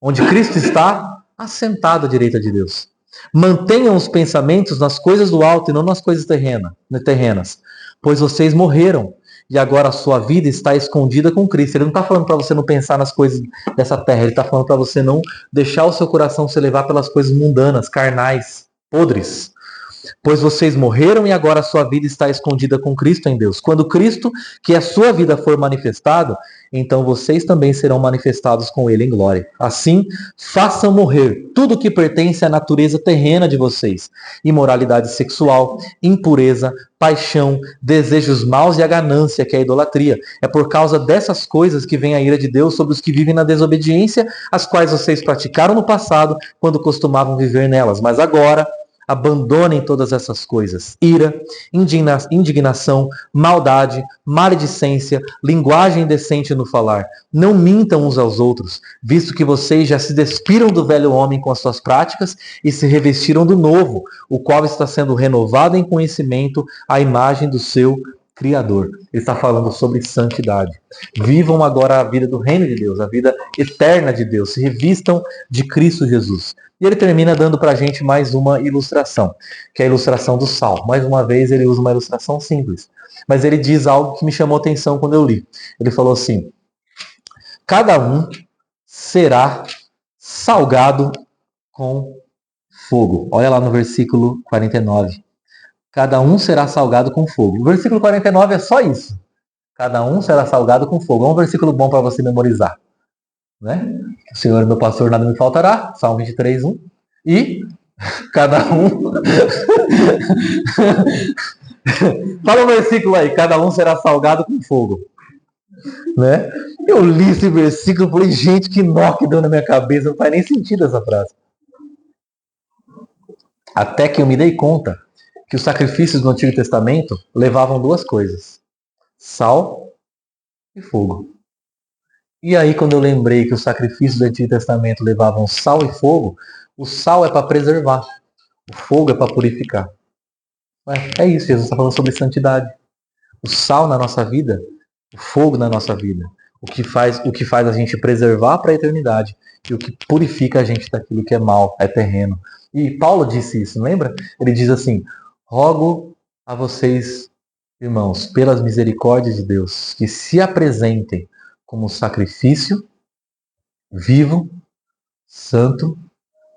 Onde Cristo está assentado à direita de Deus. Mantenham os pensamentos nas coisas do alto e não nas coisas terrenas, pois vocês morreram e agora a sua vida está escondida com Cristo. Ele não está falando para você não pensar nas coisas dessa terra, ele está falando para você não deixar o seu coração se levar pelas coisas mundanas, carnais, podres. Pois vocês morreram e agora a sua vida está escondida com Cristo em Deus. Quando Cristo, que é a sua vida, for manifestado, então vocês também serão manifestados com Ele em glória. Assim, façam morrer tudo o que pertence à natureza terrena de vocês. Imoralidade sexual, impureza, paixão, desejos maus e a ganância, que é a idolatria. É por causa dessas coisas que vem a ira de Deus sobre os que vivem na desobediência, as quais vocês praticaram no passado, quando costumavam viver nelas. Mas agora abandonem todas essas coisas: ira, indignação, maldade, maledicência, linguagem indecente no falar. Não mintam uns aos outros, visto que vocês já se despiram do velho homem com as suas práticas e se revestiram do novo, o qual está sendo renovado em conhecimento à imagem do seu Criador. Ele está falando sobre santidade. Vivam agora a vida do reino de Deus, a vida eterna de Deus. Se revistam de Cristo Jesus. E ele termina dando para a gente mais uma ilustração, que é a ilustração do sal. Mais uma vez ele usa uma ilustração simples. Mas ele diz algo que me chamou a atenção quando eu li. Ele falou assim: cada um será salgado com fogo. Olha lá no versículo 49. Cada um será salgado com fogo. O versículo 49 é só isso. Cada um será salgado com fogo. É um versículo bom para você memorizar. Né? O Senhor é meu pastor, nada me faltará. Salmo 23, 1. E cada um... Fala o versículo aí. Cada um será salgado com fogo. Né? Eu li esse versículo e falei, gente, que nó que deu na minha cabeça. Não faz nem sentido essa frase. Até que eu me dei conta que os sacrifícios do Antigo Testamento levavam duas coisas: sal e fogo. E aí, quando eu lembrei que os sacrifícios do Antigo Testamento levavam sal e fogo, o sal é para preservar, o fogo é para purificar. É isso, Jesus está falando sobre santidade. O sal na nossa vida, o fogo na nossa vida. o que faz a gente preservar para a eternidade e o que purifica a gente daquilo que é mal, é terreno. E Paulo disse isso, lembra? Ele diz assim: rogo a vocês, irmãos, pelas misericórdias de Deus, que se apresentem como sacrifício vivo, santo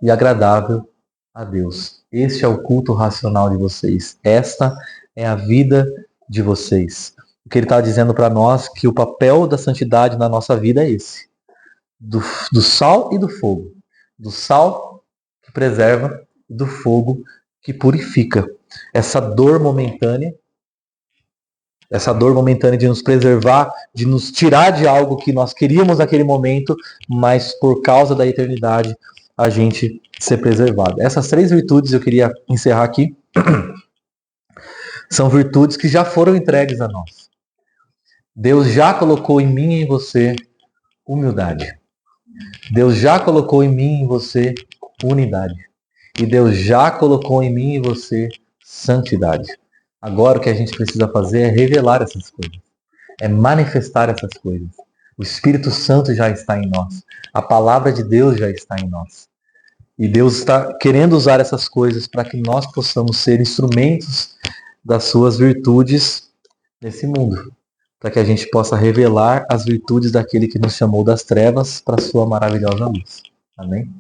e agradável a Deus. Este é o culto racional de vocês. Esta é a vida de vocês. O que ele está dizendo para nós que o papel da santidade na nossa vida é esse. Do sal e do fogo. Do sal que preserva e do fogo que purifica. Essa dor momentânea de nos preservar, de nos tirar de algo que nós queríamos naquele momento, mas por causa da eternidade a gente ser preservado. Essas 3 virtudes eu queria encerrar aqui. São virtudes que já foram entregues a nós. Deus já colocou em mim e em você humildade. Deus já colocou em mim e em você unidade. E Deus já colocou em mim e em você santidade. Agora o que a gente precisa fazer é revelar essas coisas. É manifestar essas coisas. O Espírito Santo já está em nós. A palavra de Deus já está em nós. E Deus está querendo usar essas coisas para que nós possamos ser instrumentos das suas virtudes nesse mundo. Para que a gente possa revelar as virtudes daquele que nos chamou das trevas para a sua maravilhosa luz. Amém?